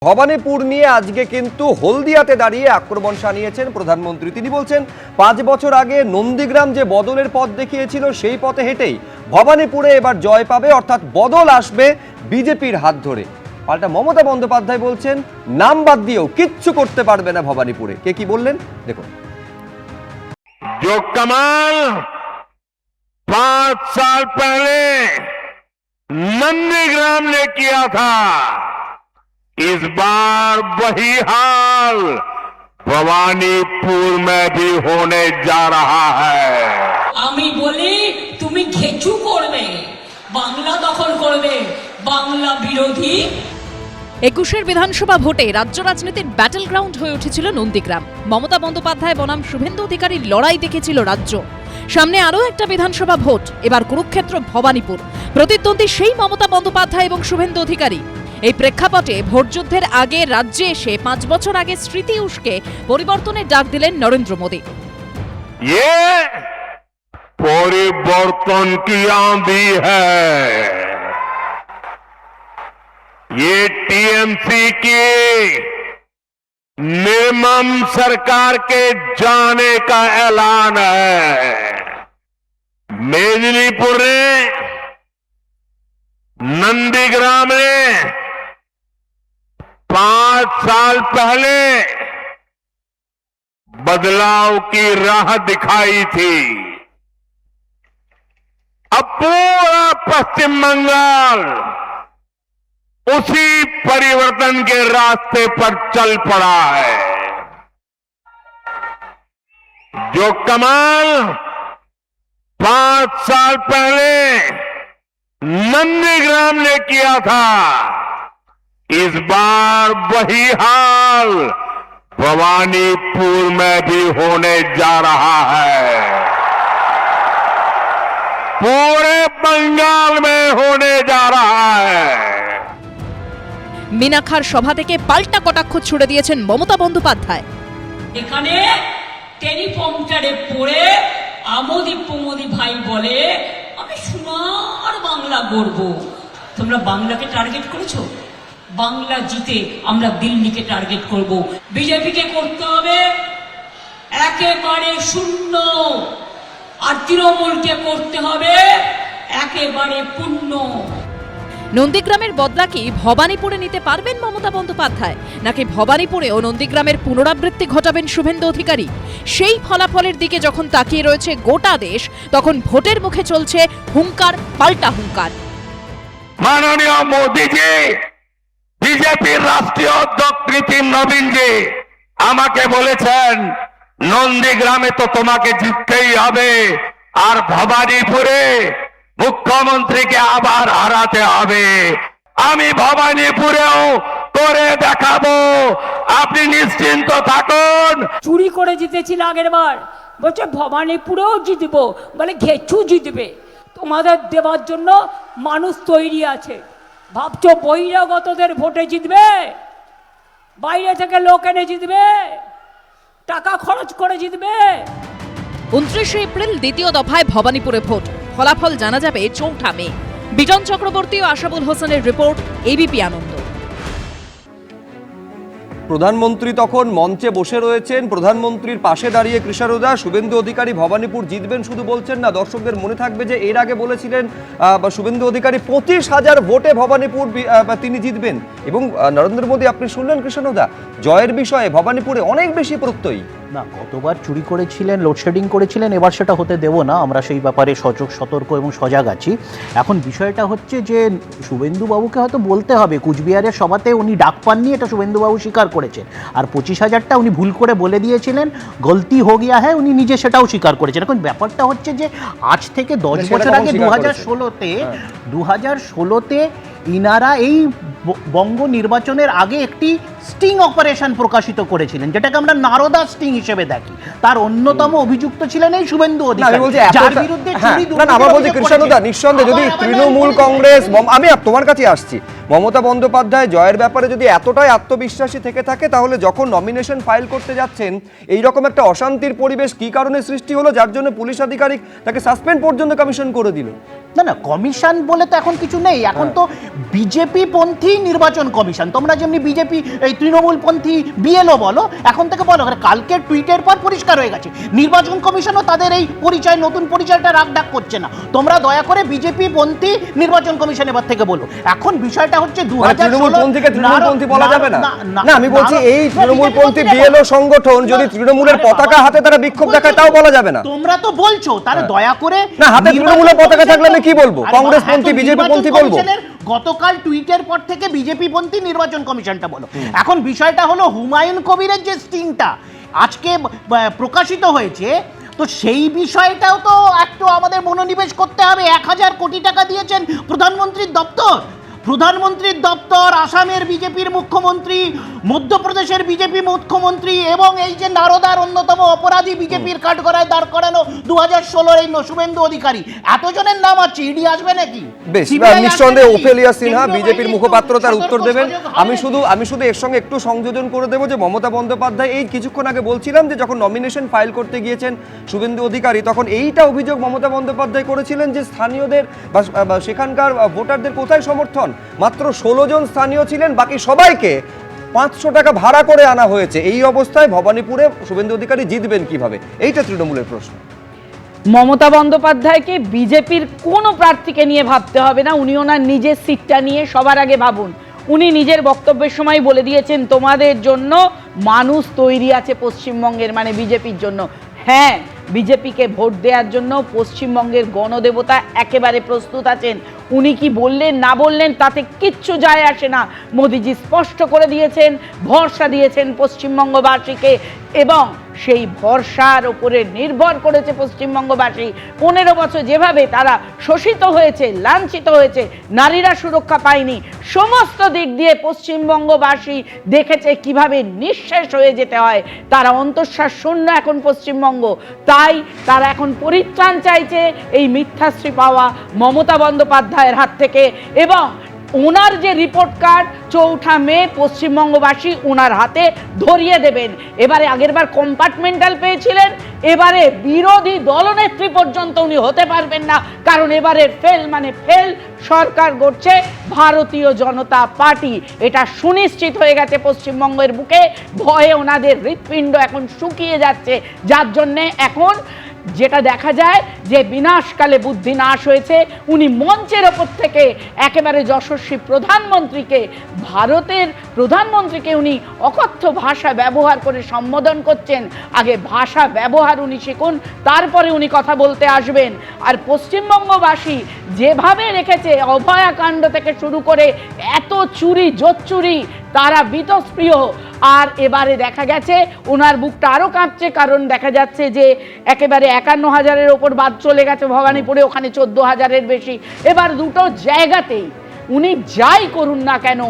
ভবানীপুর নিয়ে আজকে কিন্তু হলদিয়াতে দাঁড়িয়ে আক্রমণ শানিয়েছেন প্রধানমন্ত্রী। তিনি বলছেন 5 বছর আগে নন্দীগ্রাম যে বদলের পথ দেখিয়েছিল সেই পথে হেঁটেই ভবানীপুরে এবার জয় পাবে, অর্থাৎ বদল আসবে বিজেপির হাত ধরে। পাল্টা মমতা বন্দ্যোপাধ্যায় বলছেন নাম বাদ দিয়েও কিচ্ছু করতে পারবে না ভবানীপুরে। কে কি বললেন দেখুন। जो कमाल 5 साल पहले नंदीग्राम ने किया था, इस बार वही हाल भवानीपुर में भी होने जा रहा है। আমি বলি তুমি ঘেচু করবে, বাংলা দখল করবে, বাংলা বিরোধী। 21 বিধানসভা ভোটে রাজ্য রাজনীতির ব্যাটল গ্রাউন্ড হয়ে উঠেছিল নন্দীগ্রাম। মমতা বন্দ্যোপাধ্যায় বনাম শুভেন্দু অধিকারীর লড়াই দেখেছিল রাজ্য। সামনে আরও একটা বিধানসভা ভোট, এবার কুরুক্ষেত্র ভবানীপুর। প্রতিদ্বন্দ্বী সেই মমতা বন্দ্যোপাধ্যায় এবং শুভেন্দু অধিকারী। এই প্রেক্ষাপটে ভোটযুদ্ধের আগে রাজ্যে এসে 5 বছর আগে স্মৃতি উস্কে পরিবর্তনের ডাক দিলেন নরেন্দ্র মোদী। ये परिवर्तन की आंधी है, ये टीएमसी की निर्मम सरकार के जाने का ऐलान है। मेदिनीपुर ने, नंदीग्राम ने 5 साल पहले बदलाव की राह दिखाई थी। अब पूरा पश्चिम बंगाल उसी परिवर्तन के रास्ते पर चल पड़ा है। जो कमाल 5 साल पहले नंदीग्राम ने किया था, इस बार वही हाल भवानीपुर में भी होने जा रहा है, पूरे बंगाल में होने जा रहा है। মিনাখার সভা থেকে পাল্টা কটাক্ষ ছুড়ে দিয়েছেন মমতা বন্দ্যোপাধ্যায়। এখানে টেলিফোনটারে পড়ে আমোদি প্রমোদি ভাই বলে আমি সোনার বাংলা গড়ব। তোমরা বাংলাকে টার্গেট করেছো, বাংলা জিতে আমরা দিল্লিকে টার্গেট করব। বিজেপিকে করতে হবে একেবারে শূন্য, আর তৃণমূলকে করতে হবে একেবারে পূর্ণ। নন্দীগ্রামের বদলা কি ভবানীপুরে নিতে পারবেন মমতা বন্দ্যোপাধ্যায়, নাকি ভবানীপুরে ও নন্দীগ্রামের পুনরাবৃত্তি ঘটাবেন শুভেন্দু অধিকারী? সেই ফলাফলের দিকে যখন তাকিয়ে রয়েছে গোটা দেশ, তখন ভোটের মুখে চলছে হুঙ্কার পাল্টা হুঙ্কার। माननीय मोदी जी, বিজেপির রাষ্ট্রীয় অধ্যক্ষ নীতিন নবীনজি আমাকে বলেছেন নন্দীগ্রামে তো তোমাকে জিততেই হবে, আর ভবানীপুরে মুখ্যমন্ত্রীকে আবার হারাতে হবে। আমি ভবানীপুরেও করে দেখাবো, আপনি নিশ্চিন্ত থাকুন। চুরি করে জিতেছিল আগের বার, বলছে ভবানীপুরেও জিতবো, বলে ঘেচু জিতবে। তোমাদের দেওয়ার জন্য মানুষ তৈরি আছে। ভাবছো বহিরাগতদের ভোটে জিতবে? বাইরে থেকে লোক এনে জিতবে? টাকা খরচ করে জিতবে? 29 এপ্রিল দ্বিতীয় দফায় ভবানীপুরে ভোট, ফলাফল জানা যাবে 4 মে। বিজন চক্রবর্তী ও আশাবুল হোসেনের রিপোর্ট, এবিপি আনন্দ। প্রধানমন্ত্রী তখন মঞ্চে বসে রয়েছেন, প্রধানমন্ত্রীর পাশে দাঁড়িয়ে কৃষ্ণারুদা। শুভেন্দু অধিকারী ভবানীপুর জিতবেন শুধু বলছেন না, দর্শকদের মনে থাকবে যে এর আগে বলেছিলেন শুভেন্দু অধিকারী 25,000 ভোটে ভবানীপুর তিনি জিতবেন। এবং নরেন্দ্র মোদী, আপনি শুনলেন কৃষ্ণারুদা, জয়ের বিষয়ে ভবানীপুরে অনেক বেশি প্রত্যয়ী। না, গতবার চুরি করেছিলেন, লোডশেডিং করেছিলেন, এবার সেটা হতে দেব না। আমরা সেই ব্যাপারে সতর্ক এবং সজাগ আছি। এখন বিষয়টা হচ্ছে যে শুভেন্দুবাবুকে হয়তো বলতে হবে, কুচবিহারের সভাতে উনি ডাক পাননি, এটা শুভেন্দুবাবু স্বীকার করেছেন। আর 25,000টা উনি ভুল করে বলে দিয়েছিলেন, গলতি হো গিয়া হ্যাঁ, উনি নিজে সেটাও স্বীকার করেছেন। এখন ব্যাপারটা হচ্ছে যে আজ থেকে 10 বছর আগে 2016তে ইনারা এই বঙ্গ নির্বাচনের আগে একটি স্টিং অপারেশন প্রকাশিত করেছিলেন, যেটাকে আমরা নারদা স্টিং হিসেবে দেখি। তার অন্যতম অভিযুক্ত ছিলেন এই শুভেন্দু অধিকারী, যার বিরুদ্ধে নিঃসন্দেহে যদি তৃণমূল কংগ্রেস, আমি তোমার কাছে আসছি, মমতা বন্দ্যোপাধ্যায় জয়ের ব্যাপারে যদি এতটাই আত্মবিশ্বাসী থেকে থাকে, তাহলে যখন নমিনেশন ফাইল করতে যাচ্ছেন এই রকম একটা অশান্তির পরিবেশ কি কারণে সৃষ্টি হলো, যার জন্য পুলিশ আধিকারিক তাকে সাসপেন্ড পর্যন্ত কমিশন করে দিল? না না, কমিশন বলে তো এখন কিছু নেই। এখন তো বিজেপি পন্থী নির্বাচন কমিশন। তোমরা যেমনি বিজেপি এই তৃণমূল পন্থী বিএলও বলো, এখন থেকে বলো, কালকের টুইটের পর পরিষ্কার হয়ে গেছে নির্বাচন কমিশনও তাদের এই পরিচয়, নতুন পরিচয়টা রাগডাক করছে না। তোমরা দয়া করে বিজেপি পন্থী নির্বাচন কমিশন এবার থেকে বলো। এখন বিষয়টা হচ্ছে 2016 বলা যাবে না। না, আমি বলছি এই তৃণমূলপন্থী বিএলও সংগঠন যদি তৃণমূলের পতাকা হাতে তারা বিক্ষোভ দেখায় তাও বলা যাবে না। তোমরা তো বলছো, তারা দয়া করে না, হাতে তৃণমূলের পতাকা থাকলে আমি কি বলবো? কংগ্রেস পন্থী, বিজেপি পন্থী বলবো? গতকাল টুইটের পর থেকে বিজেপি পন্থী নির্বাচন কমিশনটা বলো। এখন বিষয়টা হলো হুমায়ুন কবিরের যে স্টিংটা আজকে প্রকাশিত হয়েছে, তো সেই বিষয়টাও তো একটু আমাদের মনোনিবেশ করতে হবে। 1000 কোটি টাকা দিয়েছেন প্রধানমন্ত্রীর দপ্তর, প্রধানমন্ত্রীর দপ্তর, আসামের বিজেপির মুখ্যমন্ত্রী, মধ্যপ্রদেশের বিজেপি মুখ্যমন্ত্রী এবং এই যে নারদার অন্যতম অপরাধী বিজেপির কাঠগড়ায় দাঁড় করানো 2016 এই শুভেন্দু অধিকারী, এতজনের নাম আছে, ইডি আসবে নাকি? বেশ, নিঃসন্দেহে ওফেলিয়া সিনহা বিজেপির মুখপাত্র তার উত্তর দেবেন। আমি শুধু এর সঙ্গে একটু সংযোজন করে দেবো যে মমতা বন্দ্যোপাধ্যায় এই কিছুক্ষণ আগে বলছিলাম যে যখন নমিনেশন ফাইল করতে গিয়েছেন শুভেন্দু অধিকারী, তখন এইটা অভিযোগ মমতা বন্দ্যোপাধ্যায় করেছিলেন যে স্থানীয়দের বা সেখানকার ভোটারদের কোথায় সমর্থন, মাত্র 16 জন স্থানীয় ছিলেন, বাকি সবাইকে 500 টাকা ভাড়া করে আনা হয়েছে। এই অবস্থায় ভবানীপুরে শুভেন্দু অধিকারী জিতবেন কিভাবে? এইটা তৃণমূলের প্রশ্ন। মমতা বন্দ্যোপাধ্যায়কে বিজেপির কোনো প্রার্থীকে নিয়ে ভাবতে হবে না, উনি ওনার নিজের সিটটা নিয়ে সবার আগে ভাবুন। উনি নিজের বক্তব্যের সময় বলে দিয়েছেন তোমাদের জন্য মানুষ তৈরি আছে পশ্চিমবঙ্গের, মানে বিজেপির জন্য। হ্যাঁ, বিজেপিকে ভোট দেওয়ার জন্য পশ্চিমবঙ্গের গণদেবতা একেবারে প্রস্তুত আছেন। উনি কি বললেন না বললেন তাতে কিচ্ছু যায় আসে না। মোদিজি স্পষ্ট করে দিয়েছেন, ভরসা দিয়েছেন পশ্চিমবঙ্গবাসীকে, এবং সেই ভরসার উপরে নির্ভর করেছে পশ্চিমবঙ্গবাসী। 15 বছর যেভাবে তারা শোষিত হয়েছে, লাঞ্ছিত হয়েছে, নারীরা সুরক্ষা পায়নি, সমস্ত দিক দিয়ে পশ্চিমবঙ্গবাসী দেখেছে কিভাবে নিঃশেষ হয়ে যেতে হয়। তারা অন্তঃশ্বাস শূন্য এখন পশ্চিমবঙ্গ, তাই তারা এখন পরিত্রাণ চাইছে এই মিথ্যাশ্রী পাওয়া মমতা বন্দ্যোপাধ্যায়ের হাত থেকে। এবং ওনার যে রিপোর্ট কার্ড 4 মে পশ্চিমবঙ্গবাসী ওনার হাতে ধরিয়ে দেবেন। এবারে আগেরবার কম্পার্টমেন্টাল পেয়েছিলেন, এবারে বিরোধী দলনেত্রী পর্যন্ত উনি হতে পারবেন না, কারণ এবারে ফেল মানে ফেল সরকার গড়ছে ভারতীয় জনতা পার্টি। এটা সুনিশ্চিত হয়ে গেছে পশ্চিমবঙ্গের বুকে। ভয়ে ওনাদের হৃৎপিণ্ড এখন শুকিয়ে যাচ্ছে, যার জন্যে এখন যেটা দেখা যায় যে বিনাশকালে বুদ্ধি নাশ হয়েছে। উনি মঞ্চের ওপর থেকে একেবারে যশস্বী প্রধানমন্ত্রীকে, ভারতের প্রধানমন্ত্রীকে উনি অকথ্য ভাষা ব্যবহার করে সম্বোধন করছেন। আগে ভাষা ব্যবহার উনি শিখুন, তারপরে উনি কথা বলতে আসবেন। আর পশ্চিমবঙ্গবাসী যেভাবে রেখেছে অভয়াকাণ্ড থেকে শুরু করে এত চুরি জোচ্চুরি, তারা বীতস্পৃহ। আর এবারে দেখা গেছে ওনার বুকটা আরও কাঁপছে, কারণ দেখা যাচ্ছে যে একেবারে 51,000-এর ওপর বাদ চলে গেছে ভবানীপুরে, ওখানে 14,000-এর বেশি। এবার দুটো জায়গাতেই উনি যাই করুন না কেন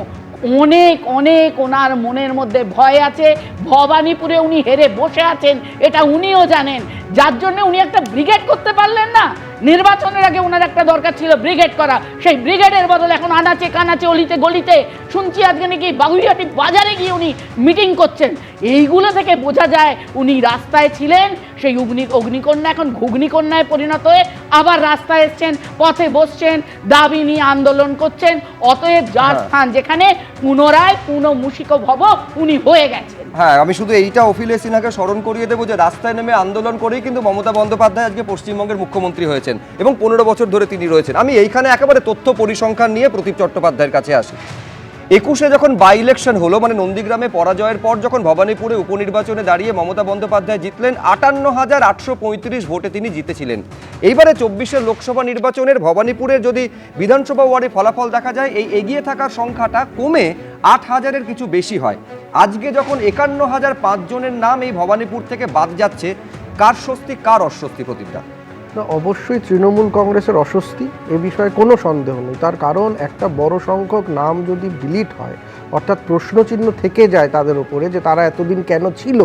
অনেক অনেক ওনার মনের মধ্যে ভয় আছে। ভবানীপুরে উনি হেরে বসে আছেন, এটা উনিও জানেন, যার জন্য উনি একটা ব্রিগেড করতে পারলেন না। নির্বাচনের আগে ওনার একটা দরকার ছিল ব্রিগেড করা, সেই ব্রিগেডের বদলে এখন আনাচে কানাচে অলিতে গলিতে শুনছি আজকে নাকি বাগুইহাটি বাজারে গিয়ে উনি মিটিং করছেন। এইগুলো থেকে বোঝা যায় উনি রাস্তায় ছিলেন, সেই অগ্নিকন্যা এখন ঘুগনিকন্যায় পরিণত হয়ে আবার রাস্তায় এসছেন, পথে বসছেন, দাবি নিয়ে আন্দোলন করছেন। অতএব যার স্থান যেখানে পুনরায় পুনঃমূষিক ভব উনি হয়ে গেছেন। হ্যাঁ, আমি শুধু এইটা ওফেলিয়া সিনহাকে স্মরণ করিয়ে দেবো যে রাস্তায় নেমে আন্দোলন করেই কিন্তু মমতা বন্দ্যোপাধ্যায় আজকে পশ্চিমবঙ্গের মুখ্যমন্ত্রী হয়েছেন এবং 15 বছর ধরে তিনি রয়েছেন। আমি এইখানে একেবারে তথ্য পরিসংখ্যান নিয়ে প্রদীপ চট্টোপাধ্যায়ের কাছে আসি। 21-এ যখন বাই ইলেকশন হলো, মানে নন্দীগ্রামে পরাজয়ের পর যখন ভবানীপুরে উপনির্বাচনে দাঁড়িয়ে মমতা বন্দ্যোপাধ্যায় জিতলেন, 58,835 ভোটে তিনি জিতেছিলেন। এইবারে 24-এর লোকসভা নির্বাচনের ভবানীপুরের যদি বিধানসভা ওয়ার্ডে ফলাফল দেখা যায়, এই এগিয়ে থাকার সংখ্যাটা কমে 8,000-এর কিছু বেশি হয়। আজকে যখন 51,005 জনের নাম এই ভবানীপুর থেকে বাদ যাচ্ছে, কার স্বস্তি কার অস্বস্তি প্রদীপদা? না, অবশ্যই তৃণমূল কংগ্রেসের অস্বস্তি, এ বিষয়ে কোনো সন্দেহ নেই। তার কারণ একটা বড় সংখ্যক নাম যদি ডিলিট হয়, অর্থাৎ প্রশ্নচিহ্ন থেকে যায় তাদের উপরে যে তারা এতদিন কেন ছিল।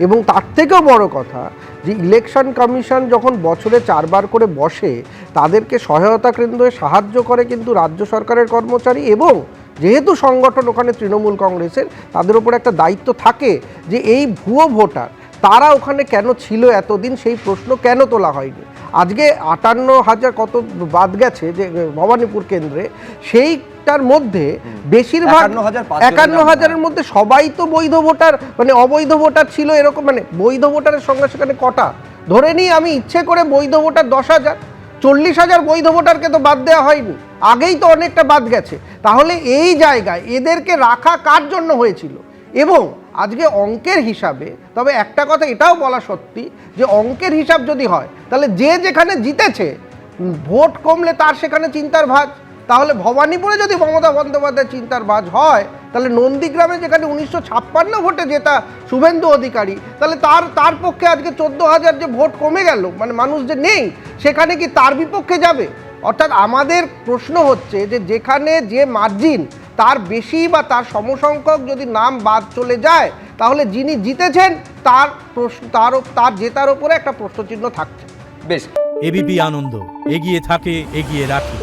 এবং তার থেকেও বড় কথা যে ইলেকশন কমিশন যখন বছরে 4 বার করে বসে, তাদেরকে সহায়তা কেন্দ্রে সাহায্য করে কিন্তু রাজ্য সরকারের কর্মচারী, এবং যেহেতু সংগঠন ওখানে তৃণমূল কংগ্রেসের, তাদের উপর একটা দায়িত্ব থাকে যে এই ভুয়ো ভোটার তারা ওখানে কেন ছিল এতদিন, সেই প্রশ্ন কেন তোলা হয়নি। আজকে 58,000 কত বাদ গেছে যে ভবানীপুর কেন্দ্রে, সেইটা পাঁচটার মধ্যে বেশিরভাগ 51,000 51,000-এর মধ্যে সবাই তো বৈধ ভোটার, মানে অবৈধ ভোটার ছিল এরকম, মানে বৈধ ভোটারের সংখ্যা সেখানে কটা? ধরে নিই আমি ইচ্ছে করে বৈধ ভোটার 10,000, 40,000 বৈধ ভোটারকে তো বাদ দেওয়া হয়নি, আগেই তো অনেকটা বাদ গেছে। তাহলে এই জায়গায় এদেরকে রাখা কার জন্য হয়েছিল? এবং আজকে অঙ্কের হিসাবে, তবে একটা কথা এটাও বলা সত্যি যে অঙ্কের হিসাব যদি হয় তাহলে যে যেখানে জিতেছে ভোট কমলে তার সেখানে চিন্তার ভাঁজ। তাহলে ভবানীপুরে যদি মমতা বন্দ্যোপাধ্যায় চিন্তার ভাঁজ হয়, তাহলে নন্দীগ্রামে যেখানে 1956 ভোটে জেতা শুভেন্দু অধিকারী, তাহলে তার পক্ষে আজকে 14,000 যে ভোট কমে গেল, মানে মানুষ যে নেই, সেখানে কি তার বিপক্ষে যাবে? অর্থাৎ আমাদের প্রশ্ন হচ্ছে যে যেখানে যে মার্জিন তার বেশি বা তার সমসংখ্যক যদি নাম বাদ চলে যায়, তাহলে যিনি জিতেছেন তার জেতার ওপরে একটা প্রশ্নচিহ্ন থাকছে। বেশ, এবিপি আনন্দ, এগিয়ে থাকে, এগিয়ে রাখে।